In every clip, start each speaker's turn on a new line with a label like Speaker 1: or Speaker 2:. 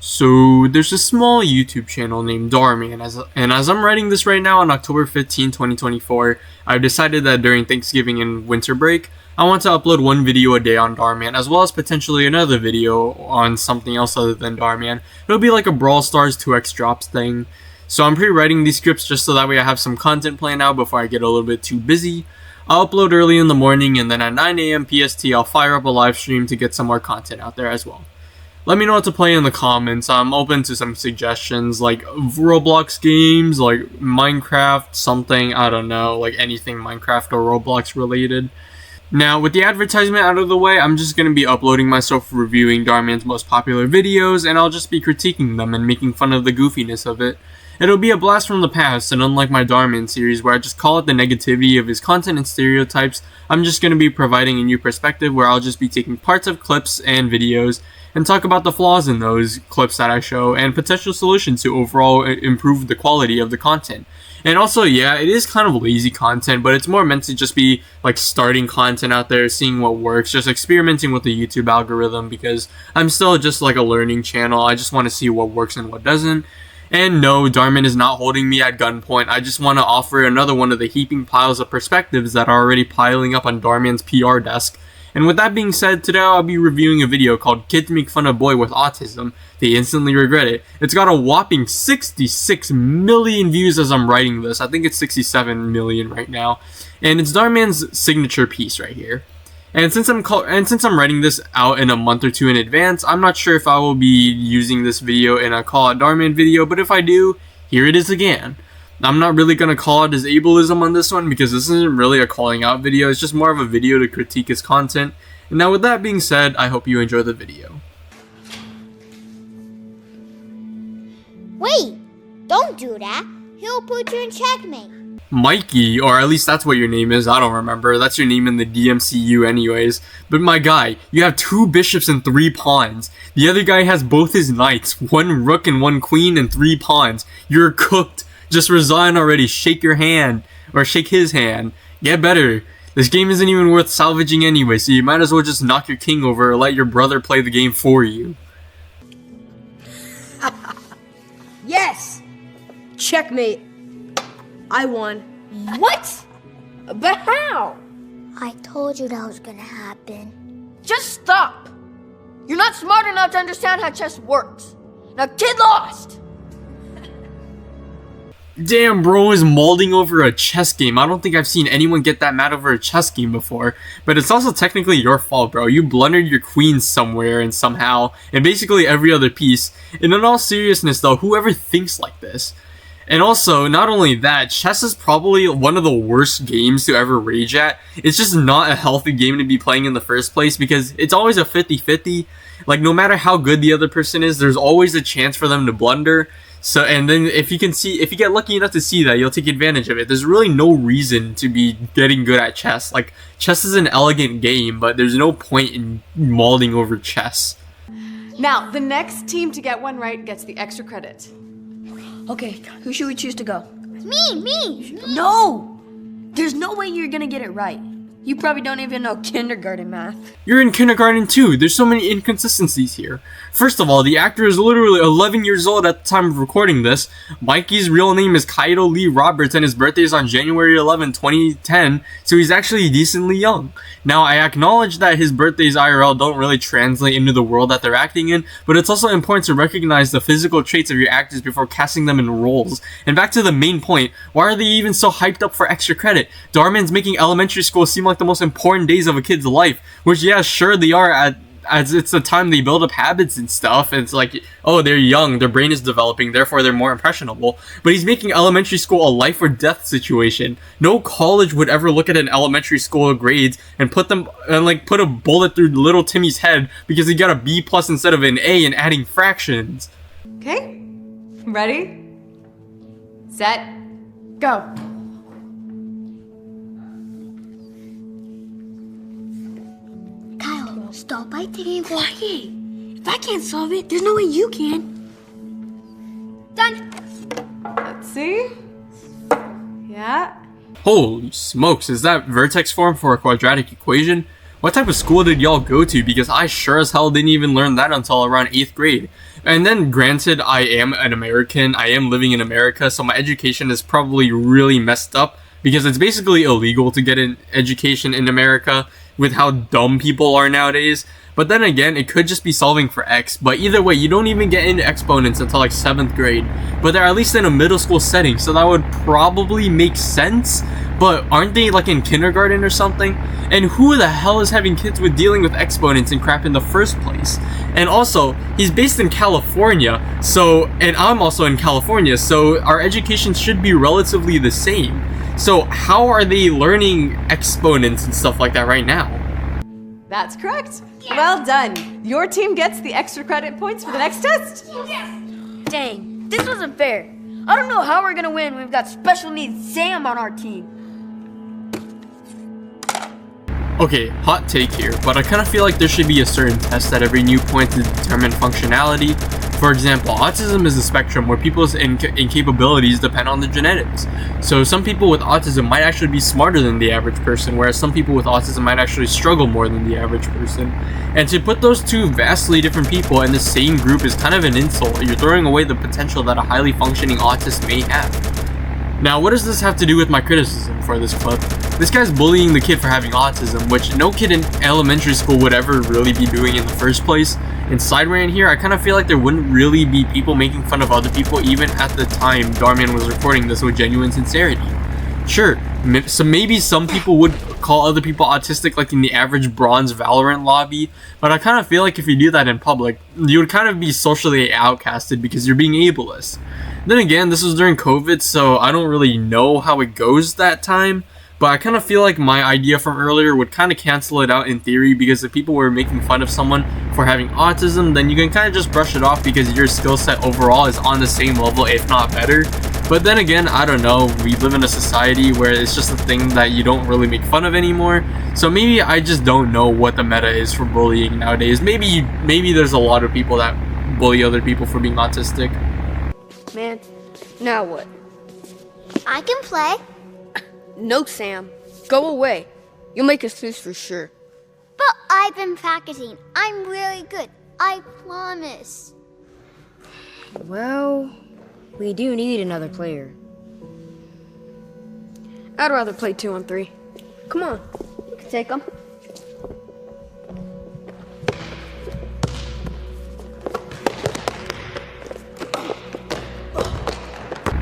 Speaker 1: So there's a small YouTube channel named Dhar Mann, and as I'm writing this right now on October 15, 2024, I've decided that during Thanksgiving and winter break, I want to upload one video a day on Dhar Mann, as well as potentially another video on something else other than Dhar Mann. It'll be like a Brawl Stars 2x drops thing. So I'm pre-writing these scripts just so that way I have some content planned out before I get a little bit too busy. I'll upload early in the morning, and then at 9 a.m. PST I'll fire up a live stream to get some more content out there as well. Let me know what to play in the comments. I'm open to some suggestions, like Roblox games, like Minecraft, something, I don't know, like anything Minecraft or Roblox related. Now, with the advertisement out of the way, I'm just going to be uploading myself reviewing Dhar Mann's most popular videos, and I'll just be critiquing them and making fun of the goofiness of it. It'll be a blast from the past, and unlike my Dhar Mann series where I just call it the negativity of his content and stereotypes, I'm just going to be providing a new perspective where I'll just be taking parts of clips and videos and talk about the flaws in those clips that I show and potential solutions to overall improve the quality of the content. And also, yeah, it is kind of lazy content, but it's more meant to just be like starting content out there, seeing what works, just experimenting with the YouTube algorithm, because I'm still just like a learning channel. I just want to see what works and what doesn't. And no, Dhar Mann is not holding me at gunpoint. I just want to offer another one of the heaping piles of perspectives that are already piling up on Dhar Mann's PR desk. And with that being said, today I'll be reviewing a video called Kids Make Fun of Boy with Autism. They Instantly Regret It. It's got a whopping 66 million views as I'm writing this. I think it's 67 million right now. And it's Dhar Mann's signature piece right here. And since I'm writing this out in a month or two in advance, I'm not sure if I will be using this video in a Call Out Dhar Mann video, but if I do, here it is again. I'm not really going to call it his ableism on this one because this isn't really a calling out video, it's just more of a video to critique his content. And now with that being said, I hope you enjoy the video.
Speaker 2: Wait! Don't do that! He'll put you in checkmate!
Speaker 1: Mikey, or at least that's what your name is, I don't remember, that's your name in the DMCU anyways. But my guy, you have 2 bishops and 3 pawns. The other guy has both his knights, 1 rook and 1 queen and 3 pawns. You're cooked. Just resign already, shake your hand, or shake his hand. Get better. This game isn't even worth salvaging anyway, so you might as well just knock your king over or let your brother play the game for you.
Speaker 3: Yes! Checkmate. I won. What? But how?
Speaker 2: I told you that was gonna happen.
Speaker 3: Just stop! You're not smart enough to understand how chess works. Now, kid lost!
Speaker 1: Damn, bro is molding over a chess game. I don't think I've seen anyone get that mad over a chess game before. But it's also technically your fault, bro. You blundered your queen somewhere and somehow, and basically every other piece. And in all seriousness though, whoever thinks like this? And also, not only that, chess is probably one of the worst games to ever rage at. It's just not a healthy game to be playing in the first place because it's always a 50-50. Like, no matter how good the other person is, there's always a chance for them to blunder. So, and then if you get lucky enough to see that, you'll take advantage of it. There's really no reason to be getting good at chess. Like, chess is an elegant game, but there's no point in molding over chess.
Speaker 4: Now, the next team to get one right gets the extra credit.
Speaker 3: Okay, who should we choose to go?
Speaker 2: Me!
Speaker 3: No! There's no way you're gonna get it right. You probably don't even know kindergarten math.
Speaker 1: You're in kindergarten too. There's so many inconsistencies here. First of all, the actor is literally 11 years old at the time of recording this. Mikey's real name is Kaido Lee Roberts and his birthday is on January 11, 2010, so he's actually decently young. Now, I acknowledge that his birthdays IRL don't really translate into the world that they're acting in, but it's also important to recognize the physical traits of your actors before casting them in roles. And back to the main point, why are they even so hyped up for extra credit? Dhar Mann's making elementary school seem like the most important days of a kid's life, which yeah, sure they are as it's the time they build up habits and stuff. It's like, oh, they're young, their brain is developing, therefore they're more impressionable. But he's making elementary school a life or death situation. No college would ever look at an elementary school grades and put a bullet through little Timmy's head because he got a B+ instead of an A in adding fractions.
Speaker 4: Okay? Ready? Set. Go.
Speaker 2: Kyle, stop biting.
Speaker 3: Quiet! If I can't solve it, there's no way you can.
Speaker 2: Done!
Speaker 4: Let's see. Yeah.
Speaker 1: Holy smokes, is that vertex form for a quadratic equation? What type of school did y'all go to? Because I sure as hell didn't even learn that until around 8th grade. And then granted, I am an American, I am living in America, so my education is probably really messed up because it's basically illegal to get an education in America with how dumb people are nowadays. But then again, it could just be solving for X. But either way, you don't even get into exponents until like 7th grade. But they're at least in a middle school setting, so that would probably make sense. But aren't they like in kindergarten or something? And who the hell is having kids with dealing with exponents and crap in the first place? And also, he's based in California, so, and I'm also in California, so our education should be relatively the same. So how are they learning exponents and stuff like that right now?
Speaker 4: That's correct. Well done. Your team gets the extra credit points for the next test.
Speaker 3: Dang, this wasn't fair. I don't know how we're gonna win when we've got special needs Sam on our team.
Speaker 1: Okay, hot take here, but I kind of feel like there should be a certain test at every new point to determine functionality. For example, autism is a spectrum where people's incapabilities depend on the genetics. So some people with autism might actually be smarter than the average person, whereas some people with autism might actually struggle more than the average person. And to put those two vastly different people in the same group is kind of an insult. You're throwing away the potential that a highly functioning autist may have. Now, what does this have to do with my criticism for this clip? This guy's bullying the kid for having autism, which no kid in elementary school would ever really be doing in the first place. And sidewaying here, I kind of feel like there wouldn't really be people making fun of other people even at the time Dhar Mann was recording this with genuine sincerity. Sure, so maybe some people would call other people autistic like in the average bronze Valorant lobby, but I kind of feel like if you do that in public, you would kind of be socially outcasted because you're being ableist. Then again, this was during COVID, so I don't really know how it goes that time, but I kind of feel like my idea from earlier would kind of cancel it out in theory, because if people were making fun of someone for having autism, then you can kind of just brush it off because your skill set overall is on the same level, if not better. But then again, I don't know, we live in a society where it's just a thing that you don't really make fun of anymore, so maybe I just don't know what the meta is for bullying nowadays. Maybe there's a lot of people that bully other people for being autistic.
Speaker 3: Man, now what?
Speaker 2: I can play.
Speaker 3: No, Sam. Go away. You'll make us lose for sure.
Speaker 2: But I've been practicing. I'm really good. I promise.
Speaker 5: Well, we do need another player.
Speaker 3: I'd rather play 2-on-3. Come on, you can take them.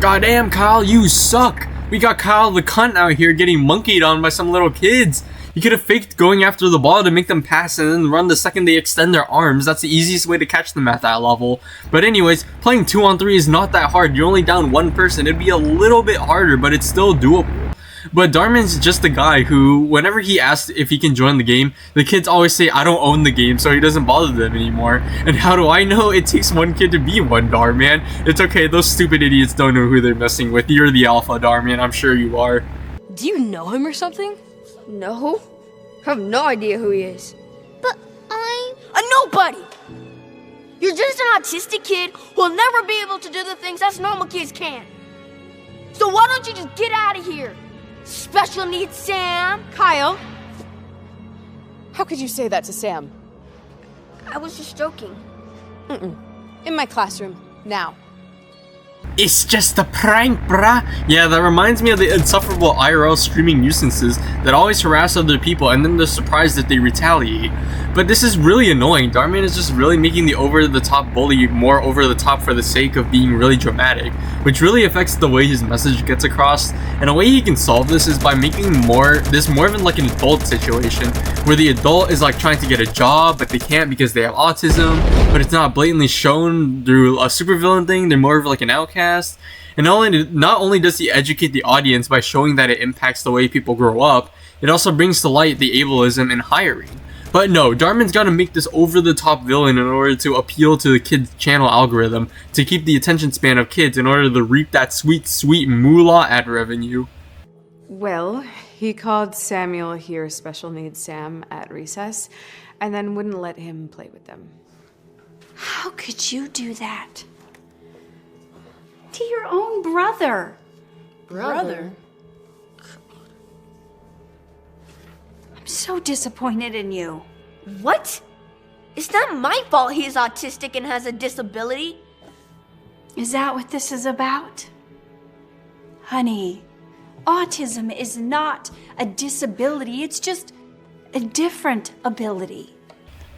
Speaker 1: Goddamn, Kyle, you suck! We got Kyle the cunt out here getting monkeyed on by some little kids. You could have faked going after the ball to make them pass and then run the second they extend their arms. That's the easiest way to catch them at that level. But anyways, playing 2-on-3 is not that hard. You're only down one person. It'd be a little bit harder, but it's still doable. But Dhar Mann's just a guy who, whenever he asks if he can join the game, the kids always say, I don't own the game, so he doesn't bother them anymore. And how do I know? It takes one kid to be one, Dhar Mann. It's okay, those stupid idiots don't know who they're messing with. You're the alpha, Dhar Mann, I'm sure you are.
Speaker 5: Do you know him or something?
Speaker 3: No, I have no idea who he is.
Speaker 2: But I'm...
Speaker 3: A nobody! You're just an autistic kid who'll never be able to do the things us normal kids can. So why don't you just get out of here? Special needs Sam.
Speaker 4: Kyle, how could you say that to Sam?
Speaker 3: I was just joking.
Speaker 4: In my classroom, now.
Speaker 1: It's just a prank, bruh. Yeah, that reminds me of the insufferable IRL streaming nuisances that always harass other people and then they're surprised that they retaliate. But this is really annoying. Dhar Mann is just really making the over-the-top bully more over-the-top for the sake of being really dramatic, which really affects the way his message gets across. And a way he can solve this is by making this more of like an adult situation, where the adult is like trying to get a job, but they can't because they have autism, but it's not blatantly shown through a supervillain thing. They're more of like an outcast. And not only does he educate the audience by showing that it impacts the way people grow up, it also brings to light the ableism in hiring. But no, Dhar Mann's gotta make this over-the-top villain in order to appeal to the kids' channel algorithm, to keep the attention span of kids in order to reap that sweet, sweet moolah ad revenue.
Speaker 4: Well, he called Samuel here Special Needs Sam at recess, and then wouldn't let him play with them.
Speaker 6: How could you do that? To your own brother.
Speaker 3: Brother?
Speaker 6: I'm so disappointed in you.
Speaker 3: What? It's not my fault he is autistic and has a disability.
Speaker 6: Is that what this is about? Honey, autism is not a disability, it's just a different ability.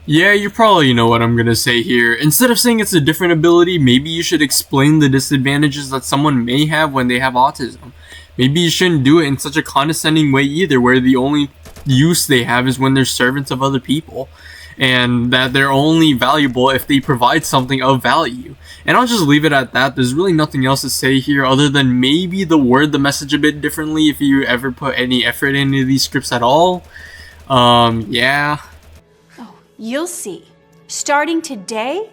Speaker 1: Yeah, you probably know what I'm gonna say here. Instead of saying it's a different ability, maybe you should explain the disadvantages that someone may have when they have autism. Maybe you shouldn't do it in such a condescending way either, where the only use they have is when they're servants of other people, and that they're only valuable if they provide something of value. And I'll just leave it at that. There's really nothing else to say here other than maybe word the message a bit differently if you ever put any effort into these scripts at all. Yeah.
Speaker 6: You'll see. Starting today,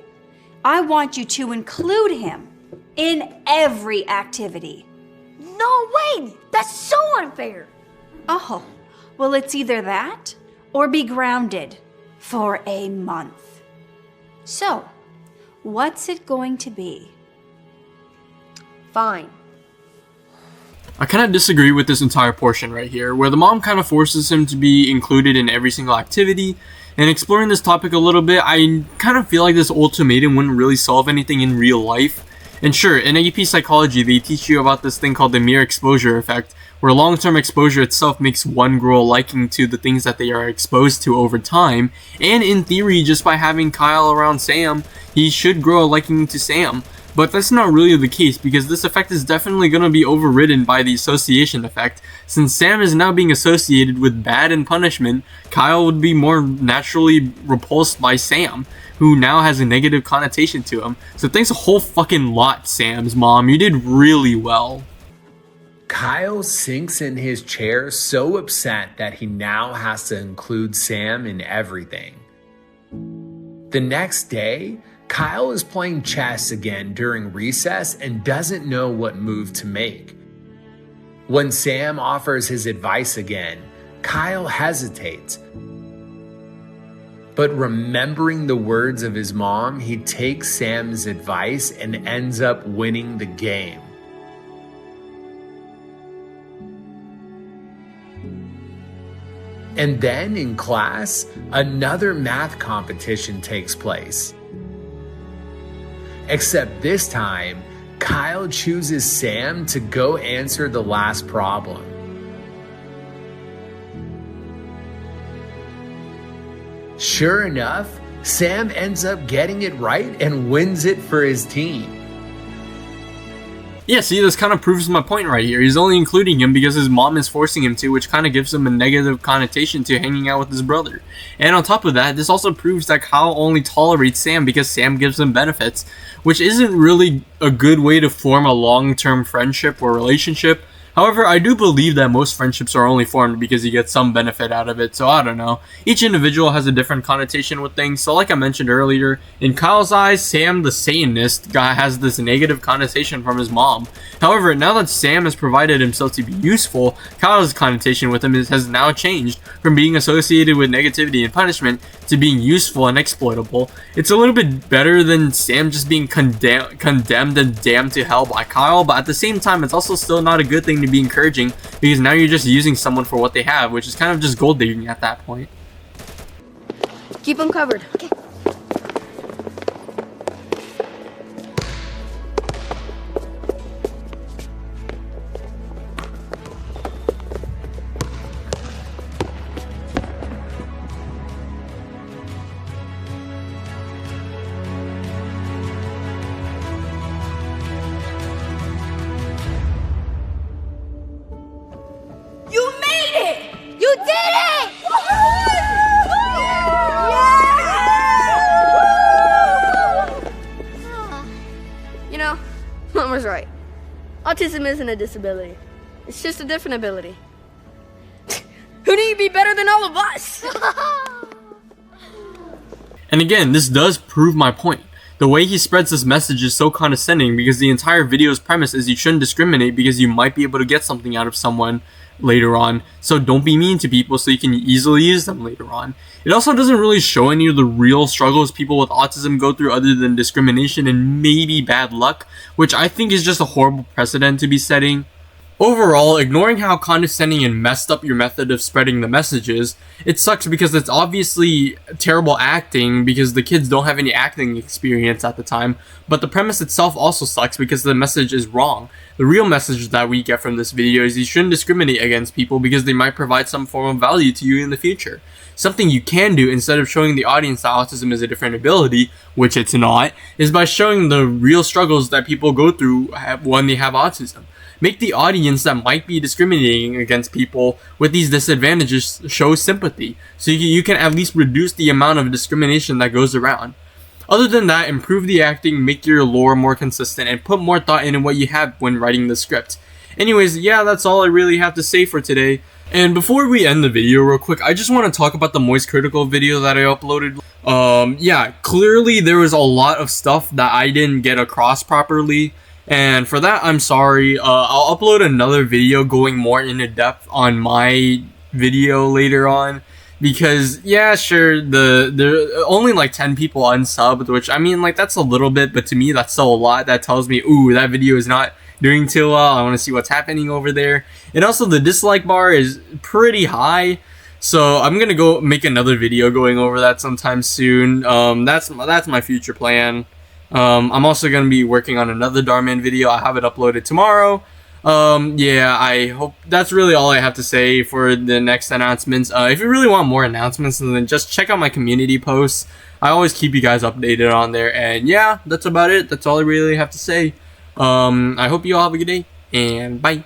Speaker 6: I want you to include him in every activity.
Speaker 3: No way! That's so unfair!
Speaker 6: Oh, well, it's either that or be grounded for a month. So, what's it going to be?
Speaker 3: Fine.
Speaker 1: I kind of disagree with this entire portion right here, where the mom kind of forces him to be included in every single activity. And exploring this topic a little bit, I kind of feel like this ultimatum wouldn't really solve anything in real life. And sure, in AP psychology, they teach you about this thing called the mere exposure effect, where long-term exposure itself makes one grow a liking to the things that they are exposed to over time. And in theory, just by having Kyle around Sam, he should grow a liking to Sam. But that's not really the case, because this effect is definitely going to be overridden by the association effect. Since Sam is now being associated with bad and punishment, Kyle would be more naturally repulsed by Sam, who now has a negative connotation to him. So thanks a whole fucking lot, Sam's mom. You did really well.
Speaker 7: Kyle sinks in his chair so upset that he now has to include Sam in everything. The next day, Kyle is playing chess again during recess and doesn't know what move to make. When Sam offers his advice again, Kyle hesitates. But remembering the words of his mom, he takes Sam's advice and ends up winning the game. And then in class, another math competition takes place. Except this time, Kyle chooses Sam to go answer the last problem. Sure enough, Sam ends up getting it right and wins it for his team.
Speaker 1: Yeah, see, this kind of proves my point right here. He's only including him because his mom is forcing him to, which kind of gives him a negative connotation to hanging out with his brother. And on top of that, this also proves that Kyle only tolerates Sam because Sam gives him benefits, which isn't really a good way to form a long-term friendship or relationship. However, I do believe that most friendships are only formed because you get some benefit out of it, so I don't know. Each individual has a different connotation with things, so like I mentioned earlier, in Kyle's eyes, Sam the Satanist guy has this negative connotation from his mom. However, now that Sam has provided himself to be useful, Kyle's connotation with him has now changed from being associated with negativity and punishment to being useful and exploitable. It's a little bit better than Sam just being condemned and damned to hell by Kyle, but at the same time, it's also still not a good thing to be encouraging, because now you're just using someone for what they have, which is kind of just gold digging at that point.
Speaker 3: Keep them covered. Okay. You made it! You did it! You know, Mom was right. Autism isn't a disability. It's just a different ability. Who do you be better than all of us?
Speaker 1: And again, this does prove my point. The way he spreads this message is so condescending because the entire video's premise is you shouldn't discriminate because you might be able to get something out of someone later on. So don't be mean to people so you can easily use them later on. It also doesn't really show any of the real struggles people with autism go through other than discrimination and maybe bad luck, which I think is just a horrible precedent to be setting. Overall, ignoring how condescending and messed up your method of spreading the message is, it sucks because it's obviously terrible acting because the kids don't have any acting experience at the time, but the premise itself also sucks because the message is wrong. The real message that we get from this video is you shouldn't discriminate against people because they might provide some form of value to you in the future. Something you can do instead of showing the audience that autism is a different ability, which it's not, is by showing the real struggles that people go through when they have autism. Make the audience that might be discriminating against people with these disadvantages show sympathy, so you can at least reduce the amount of discrimination that goes around. Other than that, improve the acting, make your lore more consistent, and put more thought into what you have when writing the script. Anyways, yeah, that's all I really have to say for today. And before we end the video real quick, I just want to talk about the Moist Critical video that I uploaded. Yeah, clearly there was a lot of stuff that I didn't get across properly. And for that, I'm sorry. I'll upload another video going more into depth on my video later on. Because, yeah, sure, there are only like 10 people unsubbed, which, I mean, like, that's a little bit, but to me, that's still a lot. That tells me, ooh, that video is not doing too well. I want to see what's happening over there. And also, the dislike bar is pretty high. So, I'm going to go make another video going over that sometime soon. That's my future plan. I'm also going to be working on another Dhar Mann video. I have it uploaded tomorrow. Yeah, I hope that's really all I have to say for the next announcements. If you really want more announcements, then just check out my community posts. I always keep you guys updated on there. And yeah, that's about it. That's all I really have to say. I hope you all have a good day, and bye.